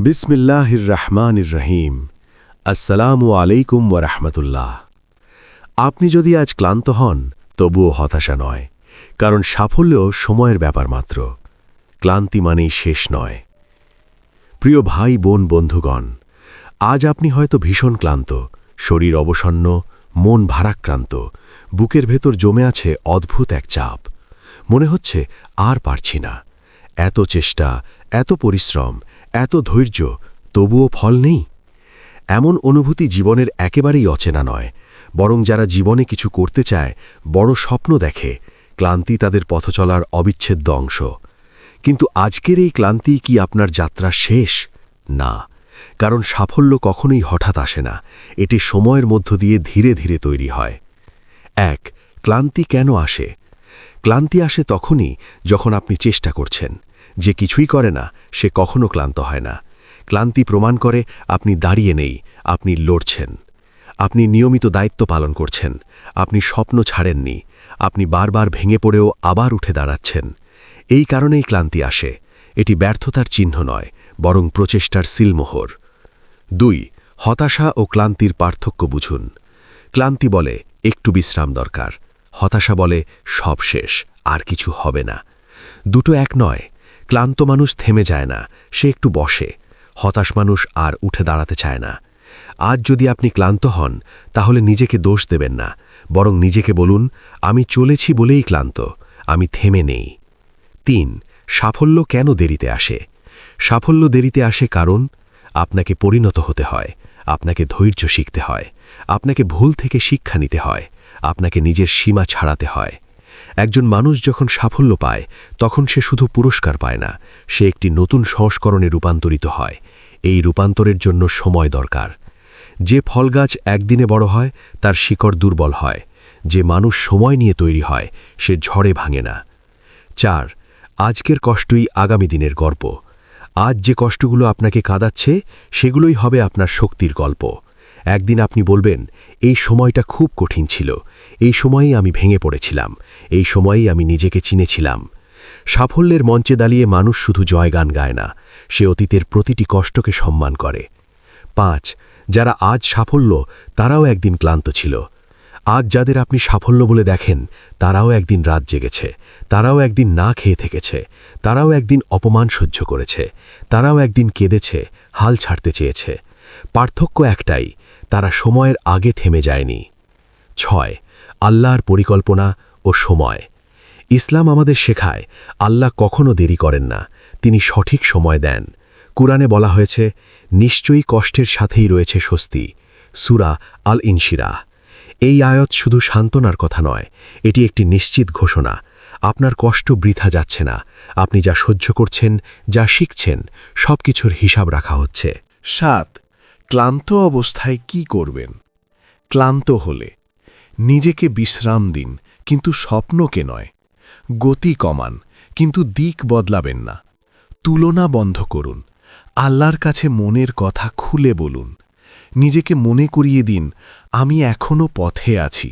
বিসমিল্লাহির রহমানির রহিম। আসসালামু আলাইকুম ওয়া রাহমাতুল্লাহ। আপনি যদি আজ ক্লান্ত হন, তবুও হতাশা নয়, কারণ সাফল্য সময়ের ব্যাপার মাত্র। ক্লান্তি মানেই শেষ নয়। প্রিয় ভাই বোন বন্ধুগণ, আজ আপনি হয়তো ভীষণ ক্লান্ত, শরীর অবসন্ন, মন ভারাক্রান্ত, বুকের ভেতর জমে আছে অদ্ভুত এক চাপ। মনে হচ্ছে আর পারছি না। এত চেষ্টা, এত পরিশ্রম, এত ধৈর্য, তবুও ফল নেই। এমন অনুভূতি জীবনের একেবারেই অচেনা নয়, বরং যারা জীবনে কিছু করতে চায়, বড় স্বপ্ন দেখে, ক্লান্তি তাদের পথচলার অবিচ্ছেদ্য অংশ। কিন্তু আজকের এই ক্লান্তি কি আপনার যাত্রা শেষ? না, কারণ সাফল্য কখনোই হঠাৎ আসে না, এটি সময়ের মধ্য দিয়ে ধীরে ধীরে তৈরি হয়। ১. ক্লান্তি কেন আসে? ক্লান্তি আসে তখনই যখন আপনি চেষ্টা করছেন। যে কিছুই করে না, সে কখনো ক্লান্ত হয় না। ক্লান্তি প্রমাণ করে আপনি দাঁড়িয়ে নেই, আপনি লড়ছেন। আপনি নিয়মিত দায়িত্ব পালন করছেন, আপনি স্বপ্ন ছাড়েননি, আপনি বারবার ভেঙে পড়েও আবার উঠে দাঁড়াচ্ছেন। এই কারণেই ক্লান্তি আসে। এটি ব্যর্থতার চিহ্ন নয়, বরং প্রচেষ্টার সিলমোহর। ২. হতাশা ও ক্লান্তির পার্থক্য বুঝুন। ক্লান্তি বলে একটু বিশ্রাম দরকার, হতাশা বলে সব শেষ, আর কিছু হবে না। দুটো এক নয়। ক্লান্ত মানুষ থেমে যায় না, সে একটু বসে। হতাশ মানুষ আর উঠে দাঁড়াতে চায় না। আজ যদি আপনি ক্লান্ত হন, তাহলে নিজেকে দোষ দেবেন না, বরং নিজেকে বলুন, আমি চলেছি বলেই ক্লান্ত, আমি থেমে নেই। ৩. সাফল্য কেন দেরিতে আসে? সাফল্য দেরিতে আসে কারণ আপনাকে পরিণত হতে হয়, আপনাকে ধৈর্য শিখতে হয়, আপনাকে ভুল থেকে শিক্ষা নিতে হয়, আপনাকে নিজের সীমা ছাড়াতে হয়। একজন মানুষ যখন সাফল্য পায়, তখন সে শুধু পুরস্কার পায় না, সে একটি নতুন সংস্করণে রূপান্তরিত হয়। এই রূপান্তরের জন্য সময় দরকার। যে ফল গাছ একদিনে বড় হয়, তার শিকড় দুর্বল হয়। যে মানুষ সময় নিয়ে তৈরি হয়, সে ঝড়ে ভাঙে না। ৪. আজকের কষ্টই আগামী দিনের গর্ব। আজ যে কষ্টগুলো আপনাকে কাঁদাচ্ছে, সেগুলোই হবে আপনার শক্তির গল্প। একদিন আপনি বলবেন, এই সময়টা খুব কঠিন ছিল, এই সময়েই আমি ভেঙে পড়েছিলাম, এই সময়েই আমি নিজেকে চিনেছিলাম। সাফল্যের মঞ্চে দাঁড়িয়ে মানুষ শুধু জয়গান গায় না, সে অতীতের প্রতিটি কষ্টকে সম্মান করে। ৫. যারা আজ সাফল্য, তারাও একদিন ক্লান্ত ছিল। আজ যাদের আপনি সাফল্য বলে দেখেন, তারাও একদিন রাত জেগেছে, তারাও একদিন না খেয়ে থেকেছে, তারাও একদিন অপমান সহ্য করেছে, তারাও একদিন কেঁদেছে, হাল ছাড়তে চেয়েছে। পার্থক্য একটাই, তারা সময়ের আগে থেমে যায়নি। ৬. আল্লাহর পরিকল্পনা ও সময়। ইসলাম আমাদের শেখায়, আল্লাহ কখনো দেরি করেন না, তিনি সঠিক সময় দেন। কুরআনে বলা হয়েছে, নিশ্চয়ই কষ্টের সাথেই রয়েছে স্বস্তি। সূরা আল ইনশিরাহ। এই আয়াত শুধু সান্ত্বনার কথা নয়, এটি একটি নিশ্চিত ঘোষণা। আপনার কষ্ট বৃথা যাচ্ছে না, আপনি যা সহ্য করছেন, যা শিখছেন, সবকিছুর হিসাব রাখা হচ্ছে। ৭. ক্লান্ত অবস্থায় কি করবেন? ক্লান্ত হলে নিজেকে বিশ্রাম দিন, কিন্তু স্বপ্নকে নয়। গতি কমান, কিন্তু দিক বদলাবেন না। তুলনা বন্ধ করুন, আল্লাহর কাছে মনের কথা খুলে বলুন। নিজেকে মনে করিয়ে দিন, আমি এখনো পথে আছি।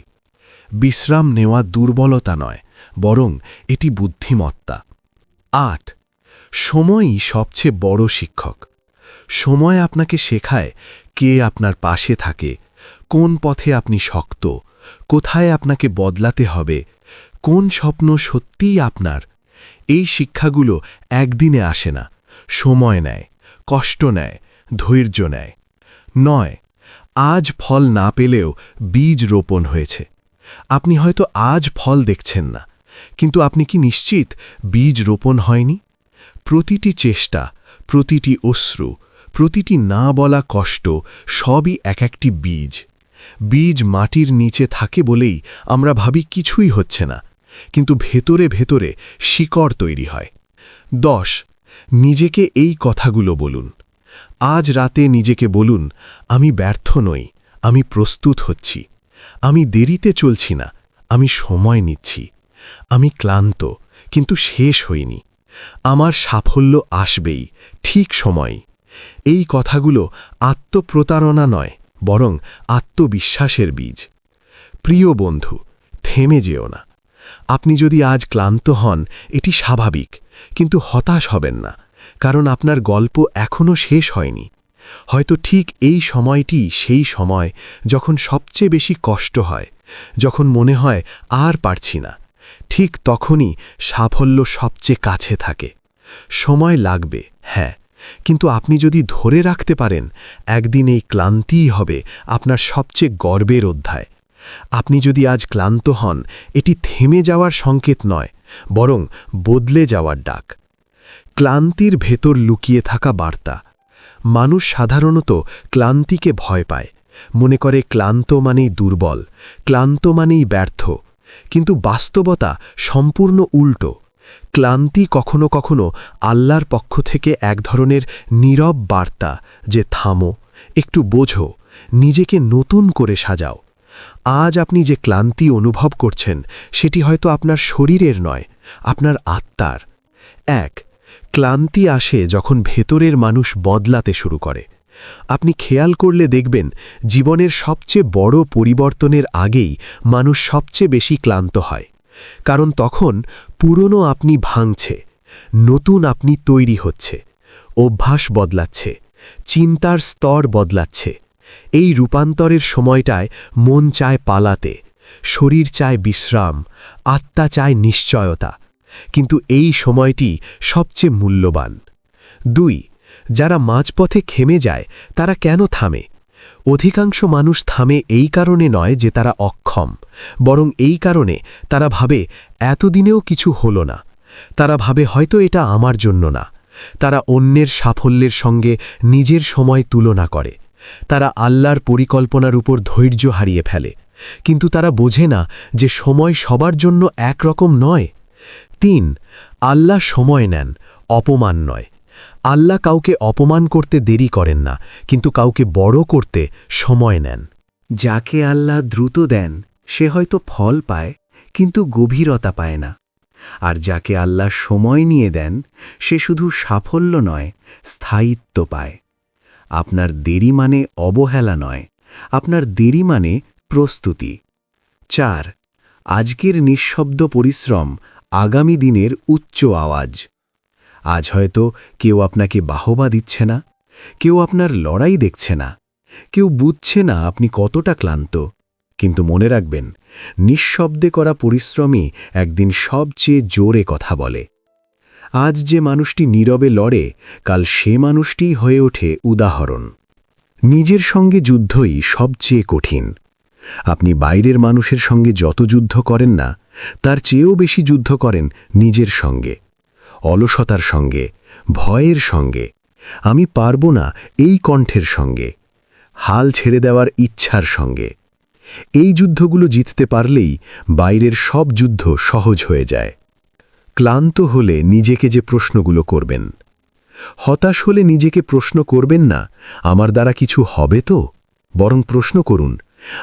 বিশ্রাম নেওয়া দুর্বলতা নয়, বরং এটি বুদ্ধিমত্তা। ৮. সময়ই সবচেয়ে বড় শিক্ষক। সময় আপনাকে শেখায় কে আপনার পাশে থাকে, কোন পথে আপনি শক্ত, কোথায় আপনাকে বদলাতে হবে, কোন স্বপ্ন সত্যিই আপনার। এই শিক্ষাগুলো একদিনে আসে না, সময় নেয়, কষ্ট নেয়, ধৈর্য নেয়। ৯. আজ ফল না পেলেও বীজ রোপণ হয়েছে। আপনি হয়তো আজ ফল দেখছেন না, কিন্তু আপনি কি নিশ্চিত বীজ রোপণ হয়নি? প্রতিটি চেষ্টা, প্রতিটি অশ্রু, প্রতিটি না বলা কষ্ট, সবই এক একটি বীজ। বীজ মাটির নিচে থাকে বলেই আমরা ভাবি কিছুই হচ্ছে না, কিন্তু ভেতরে ভেতরে শিকড় তৈরি হয়। ১০. নিজেকে এই কথাগুলো বলুন। আজ রাতে নিজেকে বলুন, আমি ব্যর্থ নই, আমি প্রস্তুত হচ্ছি। আমি দেরিতে চলছি না, আমি সময় নিচ্ছি। আমি ক্লান্ত, কিন্তু শেষ হইনি। আমার সাফল্য আসবেই, ঠিক সময়। এই কথাগুলো আত্মপ্রতারণা নয়, বরং আত্মবিশ্বাসের বীজ। প্রিয় বন্ধু, থেমে যেও না। আপনি যদি আজ ক্লান্ত হন, এটি স্বাভাবিক, কিন্তু হতাশ হবেন না, কারণ আপনার গল্প এখনও শেষ হয়নি। হয়তো ঠিক এই সময়টি সেই সময় যখন সবচেয়ে বেশি কষ্ট হয়, যখন মনে হয় আর পারছি না। ঠিক তখনই সাফল্য সবচেয়ে কাছে থাকে। সময় লাগবে, হ্যাঁ, কিন্তু আপনি যদি ধরে রাখতে পারেন, একদিন এই ক্লান্তিই হবে আপনার সবচেয়ে গর্বের অধ্যায়। আপনি যদি আজ ক্লান্ত হন, এটি থেমে যাওয়ার সংকেত নয়, বরং বদলে যাওয়ার ডাক। ক্লান্তির ভেতর লুকিয়ে থাকা বার্তা। মানুষ সাধারণত ক্লান্তিকে ভয় পায়, মনে করে ক্লান্ত মানেই দুর্বল, ক্লান্ত মানেই ব্যর্থ। কিন্তু বাস্তবতা সম্পূর্ণ উল্টো। ক্লান্তি কখনো কখনো আল্লাহর পক্ষ থেকে এক ধরনের নীরব বার্তা, যে থামো, একটু বোঝো, নিজেকে নতুন করে সাজাও। আজ আপনি যে ক্লান্তি অনুভব করছেন, সেটি হয়তো আপনার শরীরের নয়, আপনার আত্মার। ক্লান্তি আসে যখন ভেতরের মানুষ বদলাতে শুরু করে। আপনি খেয়াল করলে দেখবেন, জীবনের সবচেয়ে বড় পরিবর্তনের আগেই মানুষ সবচেয়ে বেশি ক্লান্ত হয়। কারণ তখন পুরনো আপনি ভাঙছে, নতুন আপনি তৈরি হচ্ছে, অভ্যাস বদলাচ্ছে, চিন্তার স্তর বদলাচ্ছে। এই রূপান্তরের সময়টায় মন চায় পালাতে, শরীর চায় বিশ্রাম, আত্মা চায় নিশ্চয়তা। কিন্তু এই সময়টি সবচেয়ে মূল্যবান। যারা মাঝপথে থেমে যায়, তারা কেন থামে? অধিকাংশ মানুষ থামে এই কারণে নয় যে তারা অক্ষম, বরং এই কারণে তারা ভাবে এতদিনেও কিছু হলো না। তারা ভাবে হয়তো এটা আমার জন্য না। তারা অন্যের সাফল্যের সঙ্গে নিজের সময় তুলনা করে। তারা আল্লাহর পরিকল্পনার উপর ধৈর্য হারিয়ে ফেলে। কিন্তু তারা বোঝে না যে সময় সবার জন্য একরকম নয়। আল্লাহ সময় নেন, অপমান নয়। আল্লাহ কাউকে অপমান করতে দেরি করেন না, কিন্তু কাউকে বড় করতে সময় নেন। যাকে আল্লাহ দ্রুত দেন, সে হয়তো ফল পায়, কিন্তু গভীরতা পায় না। আর যাকে আল্লাহ সময় নিয়ে দেন, সে শুধু সাফল্য নয়, স্থায়িত্ব পায়। আপনার দেরি মানে অবহেলা নয়, আপনার দেরি মানে প্রস্তুতি। আজকের নিঃশব্দ পরিশ্রম আগামী দিনের উচ্চ আওয়াজ। আজ হয়তো কেউ আপনাকে বাহবা দিচ্ছে না, কেউ আপনার লড়াই দেখছে না, কেউ বুঝছে না আপনি কতটা ক্লান্ত। কিন্তু মনে রাখবেন, নিঃশব্দে করা পরিশ্রমই একদিন সবচেয়ে জোরে কথা বলে। আজ যে মানুষটি নীরবে লড়ে, কাল সে মানুষটিই হয়ে ওঠে উদাহরণ। নিজের সঙ্গে যুদ্ধই সবচেয়ে কঠিন। আপনি বাইরের মানুষের সঙ্গে যত যুদ্ধ করেন না, তার চেয়েও বেশি যুদ্ধ করেন নিজের সঙ্গে, অলসতার সঙ্গে, ভয়ের সঙ্গে, আমি পারব না এই কণ্ঠের সঙ্গে, হাল ছেড়ে দেওয়ার ইচ্ছার সঙ্গে। এই যুদ্ধগুলো জিততে পারলেই বাইরের সব যুদ্ধ সহজ হয়ে যায়। ক্লান্ত হলে নিজেকে যে প্রশ্নগুলো করবেন, হতাশ হলে নিজেকে প্রশ্ন করবেন না, আমার দ্বারা কিছু হবে তো? বরং প্রশ্ন করুন,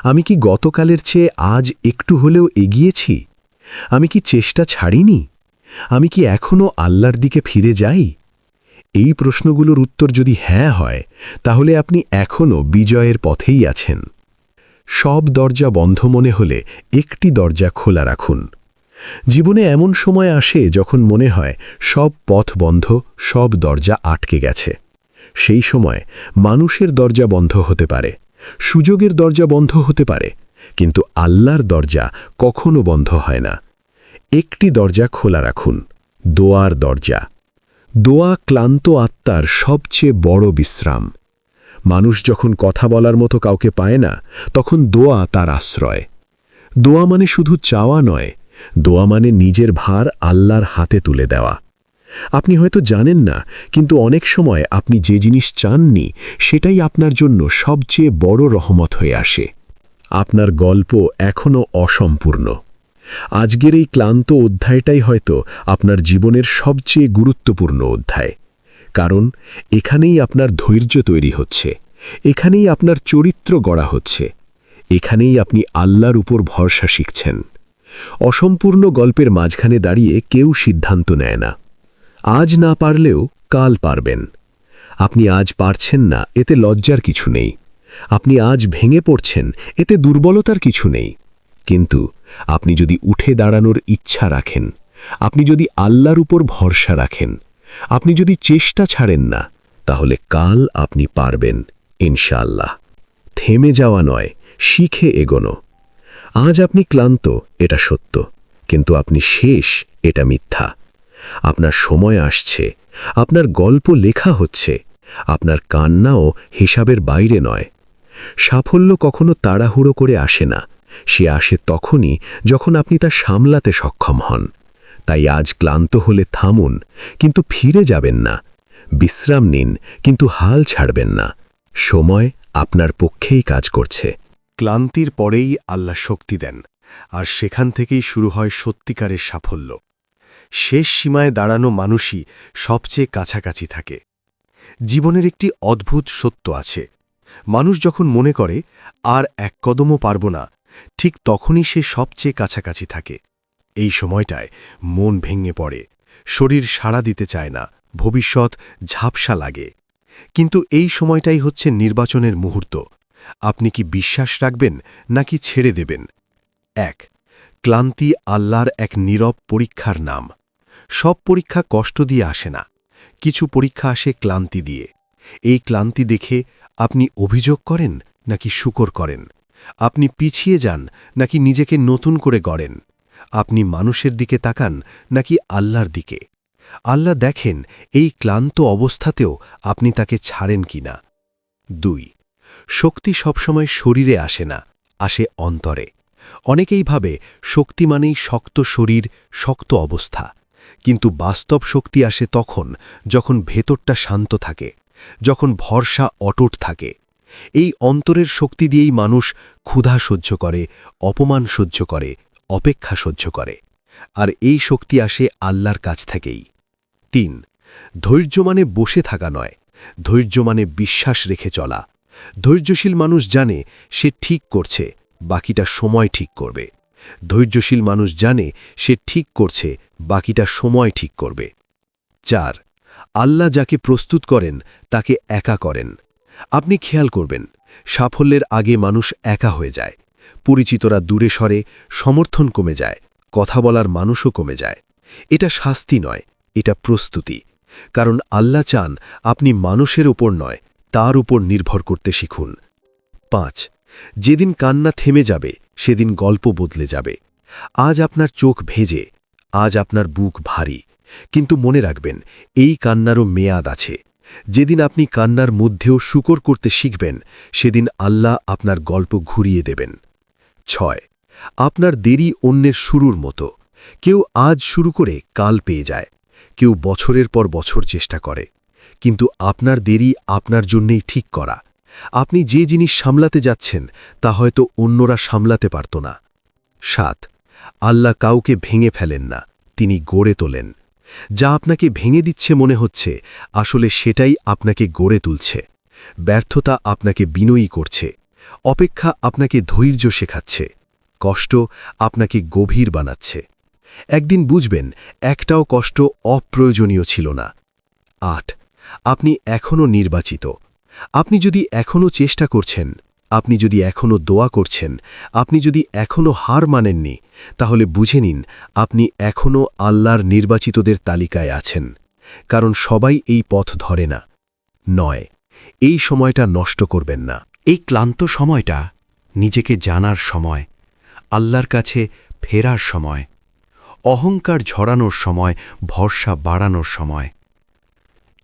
আমি কি গতকালের চেয়ে আজ একটু হলেও এগিয়েছি? আমি কি চেষ্টা ছাড়িনি? আমি কি এখনও আল্লাহর দিকে ফিরে যাই? এই প্রশ্নগুলোর উত্তর যদি হ্যাঁ হয়, তাহলে আপনি এখনও বিজয়ের পথেই আছেন। সব দরজা বন্ধ মনে হলে একটি দরজা খোলা রাখুন। জীবনে এমন সময় আসে যখন মনে হয় সব পথ বন্ধ, সব দরজা আটকে গেছে। সেই সময় মানুষের দরজা বন্ধ হতে পারে, সুযোগের দরজা বন্ধ হতে পারে, কিন্তু আল্লাহর দরজা কখনো বন্ধ হয় না। একটি দরজা খোলা রাখুন, দোয়ার দরজা। দোয়া ক্লান্ত আত্মার সবচেয়ে বড় বিশ্রাম। মানুষ যখন কথা বলার মতো কাউকে পায় না, তখন দোয়া তার আশ্রয়। দোয়া মানে শুধু চাওয়া নয়, দোয়া মানে নিজের ভার আল্লাহর হাতে তুলে দেওয়া। আপনি হয়তো জানেন না, কিন্তু অনেক সময় আপনি যে জিনিস চাননি, সেটাই আপনার জন্য সবচেয়ে বড় রহমত হয়ে আসে। আপনার গল্প এখনও অসম্পূর্ণ। আজকের এই ক্লান্ত অধ্যায়টাই হয়তো আপনার জীবনের সবচেয়ে গুরুত্বপূর্ণ অধ্যায়। কারণ এখানেই আপনার ধৈর্য তৈরি হচ্ছে, এখানেই আপনার চরিত্র গড়া হচ্ছে, এখানেই আপনি আল্লাহর উপর ভরসা শিখছেন। অসম্পূর্ণ গল্পের মাঝখানে দাঁড়িয়ে কেউ সিদ্ধান্ত নেয় না। আজ না পারলেও কাল পারবেন। আপনি আজ পারছেন না, এতে লজ্জার কিছু নেই। আপনি আজ ভেঙে পড়ছেন, এতে দুর্বলতার কিছু নেই। কিন্তু আপনি যদি উঠে দাঁড়ানোর ইচ্ছা রাখেন, আপনি যদি আল্লাহর উপর ভরসা রাখেন, আপনি যদি চেষ্টা ছাড়েন না তাহলে কাল আপনি পারবেন ইনশাআল্লাহ। থেমে যাওয়া নয়, শিখে এগোনো। আজ আপনি ক্লান্ত, এটা সত্য, কিন্তু আপনি শেষ, এটা মিথ্যা। আপনার সময় আসছে, আপনার গল্প লেখা হচ্ছে, আপনার কান্নাও হিসাবের বাইরে নয়। সাফল্য কখনো তাড়াহুড়ো করে আসে না, সে আসে তখনই যখন আপনি তা সামলাতে সক্ষম হন। তাই আজ ক্লান্ত হলে থামুন, কিন্তু ফিরে যাবেন না। বিশ্রাম নিন, কিন্তু হাল ছাড়বেন না। সময় আপনার পক্ষেই কাজ করছে। ক্লান্তির পরেই আল্লাহ শক্তি দেন, আর সেখান থেকেই শুরু হয় সত্যিকারের সাফল্য। শেষ সীমায় দাঁড়ানো মানুষই সবচেয়ে কাছাকাছি থাকে। জীবনের একটি অদ্ভুত সত্য আছে, মানুষ যখন মনে করে আর এক কদমও পারব না, ঠিক তখনই সে সবচেয়ে কাছাকাছি থাকে। এই সময়টায় মন ভেঙে পড়ে, শরীর সাড়া দিতে চায় না, ভবিষ্যৎ ঝাপসা লাগে। কিন্তু এই সময়টাই হচ্ছে নির্বাচনের মুহূর্ত। আপনি কি বিশ্বাস রাখবেন নাকি ছেড়ে দেবেন? ১. ক্লান্তি আল্লাহর এক নীরব পরীক্ষার নাম। সব পরীক্ষা কষ্ট দিয়ে আসে না, কিছু পরীক্ষা আসে ক্লান্তি দিয়ে। এই ক্লান্তি দেখে আপনি অভিযোগ করেন নাকি শুকর করেন? আপনি পিছিয়ে যান নাকি নিজেকে নতুন করে গড়েন? আপনি মানুষের দিকে তাকান নাকি আল্লাহর দিকে? আল্লাহ দেখেন এই ক্লান্ত অবস্থাতেও আপনি তাকে ছাড়েন কিনা। ২. শক্তি সবসময় শরীরে আসে না, আসে অন্তরে। অনেকেই ভাবে শক্তি মানেই শক্ত শরীর, শক্ত অবস্থা। কিন্তু বাস্তব শক্তি আসে তখন যখন ভেতরটা শান্ত থাকে, যখন ভরসা অটুট থাকে। এই অন্তরের শক্তি দিয়েই মানুষ ক্ষুধা সহ্য করে, অপমান সহ্য করে, অপেক্ষা সহ্য করে। আর এই শক্তি আসে আল্লাহর কাছ থেকেই। ৩. ধৈর্য মানে বসে থাকা নয়, ধৈর্য মানে বিশ্বাস রেখে চলা। ধৈর্যশীল মানুষ জানে সে ঠিক করছে, বাকিটা সময় ঠিক করবে। ধৈর্যশীল মানুষ জানে সে ঠিক করছে, বাকিটা সময় ঠিক করবে। ৪. আল্লাহ যাকে প্রস্তুত করেন তাকে একা করেন। আপনি খেয়াল করবেন, সাফল্যের আগে মানুষ একা হয়ে যায়। পরিচিতরা দূরে সরে, সমর্থন কমে যায়, কথা বলার মানুষও কমে যায়। এটা শাস্তি নয়, এটা প্রস্তুতি। কারণ আল্লাহ চান আপনি মানুষের ওপর নয়, তার উপর নির্ভর করতে শিখুন। ৫. যেদিন কান্না থেমে যাবে সেদিন গল্প বদলে যাবে। আজ আপনার চোখ ভেজে, আজ আপনার বুক ভারী, কিন্তু মনে রাখবেন এই কান্নারও মেয়াদ আছে। যেদিন আপনি কান্নার মধ্যেও শুকর করতে শিখবেন, সেদিন আল্লাহ আপনার গল্প ঘুরিয়ে দেবেন। ৬. আপনার দেরি অন্যের শুরুর মতো। কেউ আজ শুরু করে কাল পেয়ে যায়, কেউ বছরের পর বছর চেষ্টা করে, কিন্তু আপনার দেরি আপনার জন্যেই ঠিক করা। আপনি যে জিনিস সামলাতে যাচ্ছেন তা হয়তো অন্যরা সামলাতে পারত না। ৭. আল্লাহ কাউকে ভেঙে ফেলেন না, তিনি গড়ে তোলেন। যা আপনাকে ভেঙে দিচ্ছে মনে হচ্ছে, আসলে সেটাই আপনাকে গড়ে তুলছে। ব্যর্থতা আপনাকে বিনয়ী করছে, অপেক্ষা আপনাকে ধৈর্য শেখাচ্ছে, কষ্ট আপনাকে গভীর বানাচ্ছে। একদিন বুঝবেন একটাও কষ্ট অপ্রয়োজনীয় ছিল না। ৮. আপনি এখনও নির্বাচিত। আপনি যদি এখনও চেষ্টা করছেন, আপনি যদি এখনও দোয়া করছেন, আপনি যদি এখনও হার মানেননি, তাহলে বুঝে নিন আপনি এখনও আল্লাহর নির্বাচিতদের তালিকায় আছেন। কারণ সবাই এই পথ ধরে না। ৯. এই সময়টা নষ্ট করবেন না। এই ক্লান্ত সময়টা নিজেকে জানার সময়, আল্লাহর কাছে ফেরার সময়, অহংকার ঝরানোর সময়, ভরসা বাড়ানোর সময়।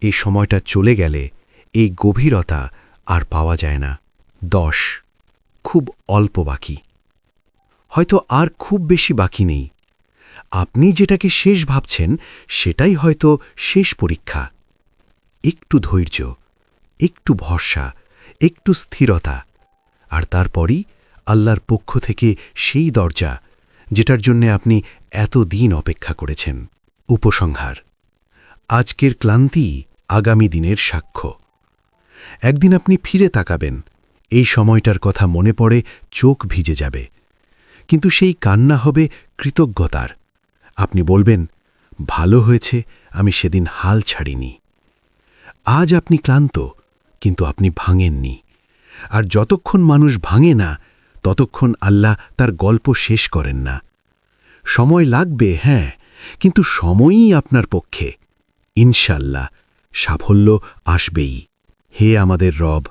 এই সময়টা চলে গেলে এই গভীরতা আর পাওয়া যায় না। ১০. খুব অল্প বাকি। হয়তো আর খুব বেশি বাকি নেই। আপনি যেটাকে শেষ ভাবছেন সেটাই হয়তো শেষ পরীক্ষা। একটু ধৈর্য, একটু ভরসা, একটু স্থিরতা, আর তারপরই আল্লাহর পক্ষ থেকে সেই দরজা যেটার জন্যে আপনি এত দিন অপেক্ষা করেছেন। উপসংহার: আজকের ক্লান্তি আগামী দিনের সাক্ষ্য। একদিন আপনি ফিরে তাকাবেন, এই সময়টার কথা মনে পড়ে চোখ ভিজে যাবে, কিন্তু সেই কান্না হবে কৃতজ্ঞতার। আপনি বলবেন, ভালো হয়েছে আমি সেদিন হাল ছাড়িনি। আজ আপনি ক্লান্ত, কিন্তু আপনি ভাঙেননি। আর যতক্ষণ মানুষ ভাঙে না, ততক্ষণ আল্লাহ তার গল্প শেষ করেন না। সময় লাগবে, হ্যাঁ, কিন্তু সময়ই আপনার পক্ষে। ইনশাল্লাহ সাফল্য আসবেই। হে আমাদের রব,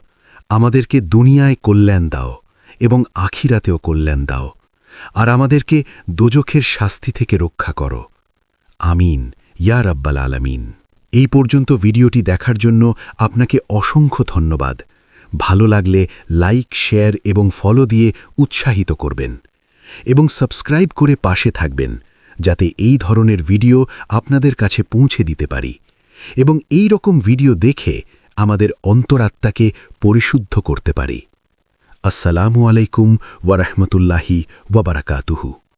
আমাদেরকে দুনিয়ায় কল্যাণ দাও এবং আখিরাতেও কল্যাণ দাও, আর আমাদেরকে দোজখের শাস্তি থেকে রক্ষা করো। আমিন ইয়া রাব্বাল আলামিন। এই পর্যন্ত ভিডিওটি দেখার জন্য আপনাকে অসংখ্য ধন্যবাদ। ভালো লাগলে লাইক, শেয়ার এবং ফলো দিয়ে উৎসাহিত করবেন এবং সাবস্ক্রাইব করে পাশে থাকবেন, যাতে এই ধরনের ভিডিও আপনাদের কাছে পৌঁছে দিতে পারি এবং এই রকম ভিডিও দেখে আমাদের অন্তরাত্মাকে পরিশুদ্ধ করতে পারি। আসসালামু আলাইকুম ওয়া রাহমাতুল্লাহি ওয়া বারাকাতুহু।